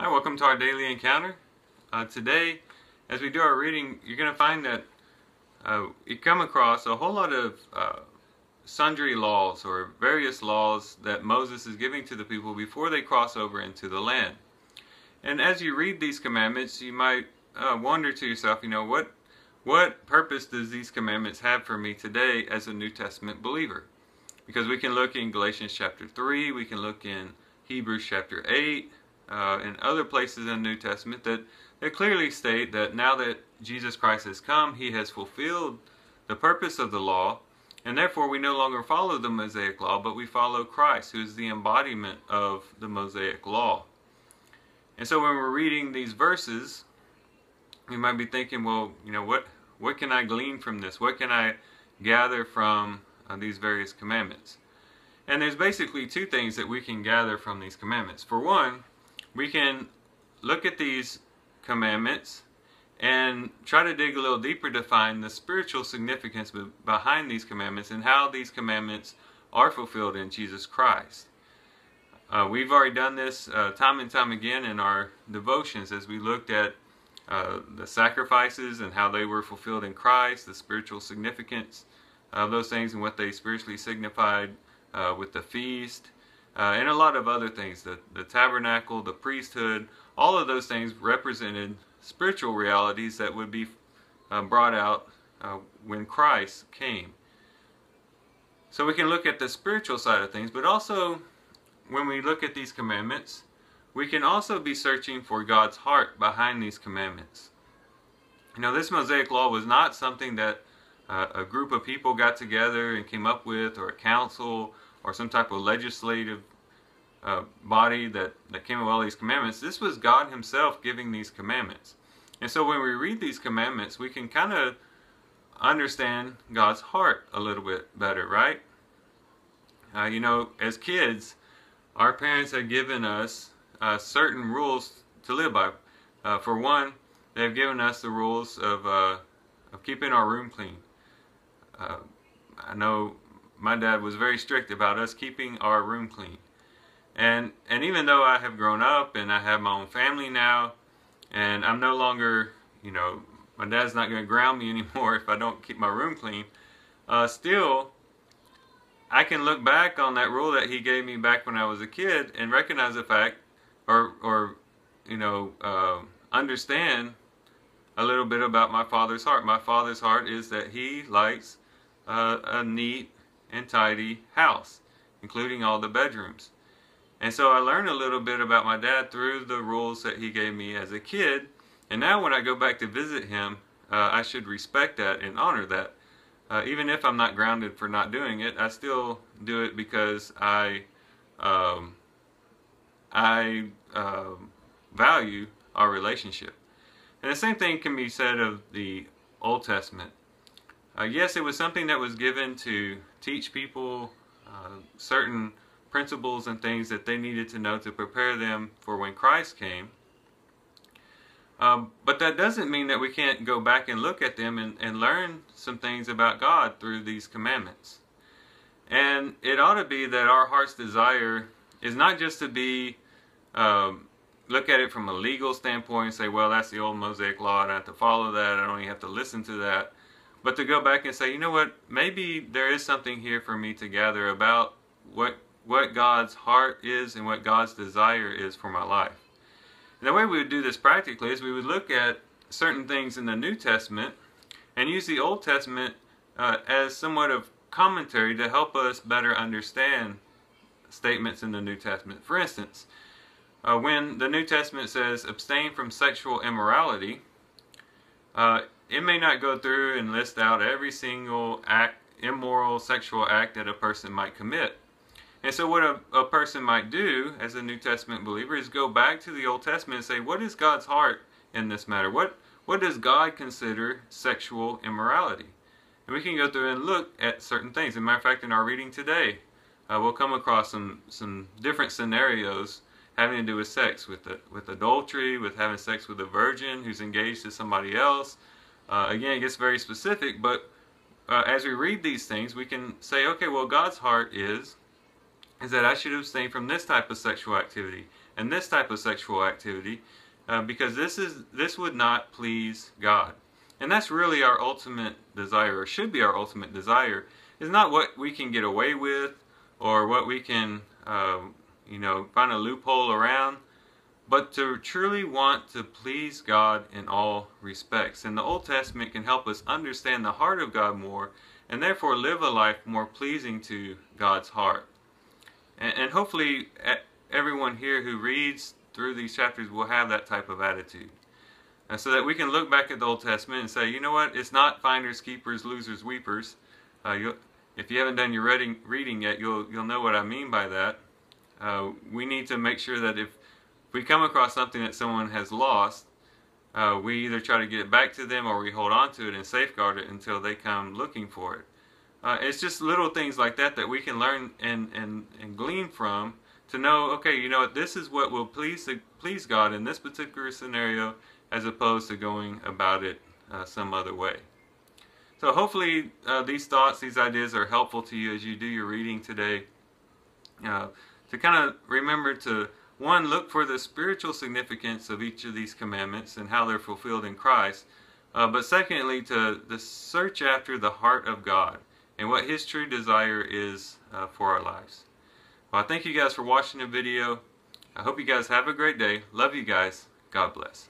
Hi, welcome to our daily encounter. Today, as we do our reading, you're going to find that you come across a whole lot of sundry laws or various laws that Moses is giving to the people before they cross over into the land. And as you read these commandments, you might wonder to yourself, what purpose does these commandments have for me today as a New Testament believer? Because we can look in Galatians chapter 3, we can look in Hebrews chapter 8, and other places in the New Testament that clearly state that now that Jesus Christ has come, He has fulfilled the purpose of the law, and therefore we no longer follow the Mosaic law, but we follow Christ, who is the embodiment of the Mosaic law. And so when we're reading these verses, you might be thinking, well, what can I glean from this? What can I gather from these various commandments? And there's basically two things that we can gather from these commandments. For one, we can look at these commandments and try to dig a little deeper to find the spiritual significance behind these commandments and how these commandments are fulfilled in Jesus Christ. We've already done this time and time again in our devotions as we looked at the sacrifices and how they were fulfilled in Christ, the spiritual significance of those things and what they spiritually signified with the feast. And a lot of other things, the tabernacle, the priesthood, all of those things represented spiritual realities that would be brought out when Christ came. So we can look at the spiritual side of things, but also when we look at these commandments, we can also be searching for God's heart behind these commandments. This Mosaic law was not something that a group of people got together and came up with, or a council, or some type of legislative body that came up with all these commandments. This was God Himself giving these commandments. And so when we read these commandments, we can kind of understand God's heart a little bit better, right? As kids, our parents had given us certain rules to live by. For one, they've given us the rules of keeping our room clean. I know my dad was very strict about us keeping our room clean. And even though I have grown up and I have my own family now, and I'm no longer, my dad's not going to ground me anymore if I don't keep my room clean, still, I can look back on that rule that he gave me back when I was a kid and recognize the fact, or understand a little bit about my father's heart. My father's heart is that he likes a neat and tidy house, including all the bedrooms. And so I learned a little bit about my dad through the rules that he gave me as a kid. And now when I go back to visit him, I should respect that and honor that. Even if I'm not grounded for not doing it, I still do it because I value our relationship. And the same thing can be said of the Old Testament. Yes, it was something that was given to teach people certain principles and things that they needed to know to prepare them for when Christ came. But that doesn't mean that we can't go back and look at them and learn some things about God through these commandments. And it ought to be that our heart's desire is not just to be, look at it from a legal standpoint and say, well, that's the old Mosaic law, I don't have to follow that, I don't even have to listen to that. But to go back and say, maybe there is something here for me to gather about what God's heart is and what God's desire is for my life. And the way we would do this practically is we would look at certain things in the New Testament and use the Old Testament as somewhat of commentary to help us better understand statements in the New Testament. For instance, when the New Testament says abstain from sexual immorality, it may not go through and list out every single immoral sexual act that a person might commit. And so what a person might do as a New Testament believer is go back to the Old Testament and say, what is God's heart in this matter? What does God consider sexual immorality? And we can go through and look at certain things. As a matter of fact, in our reading today, we'll come across some different scenarios having to do with sex, with adultery, with having sex with a virgin who's engaged to somebody else. Again, it gets very specific, but as we read these things, we can say, okay, well, God's heart is that I should abstain from this type of sexual activity. and this type of sexual activity, because this would not please God. And that's really our ultimate desire, or should be our ultimate desire, is not what we can get away with or what we can find a loophole around, but to truly want to please God in all respects. And the Old Testament can help us understand the heart of God more, and therefore live a life more pleasing to God's heart. And hopefully everyone here who reads through these chapters will have that type of attitude. So that we can look back at the Old Testament and say, you know what, it's not finders, keepers, losers, weepers. If you haven't done your reading yet, you'll know what I mean by that. We need to make sure that if we come across something that someone has lost, we either try to get it back to them or we hold on to it and safeguard it until they come looking for it. It's just little things like that that we can learn and glean from to know, okay, you know what, this is what will please God in this particular scenario, as opposed to going about it some other way. So hopefully these thoughts, these ideas are helpful to you as you do your reading today. To kind of remember to, one, look for the spiritual significance of each of these commandments and how they're fulfilled in Christ. But secondly, to search after the heart of God and what His true desire is for our lives. Well, I thank you guys for watching the video. I hope you guys have a great day. Love you guys. God bless.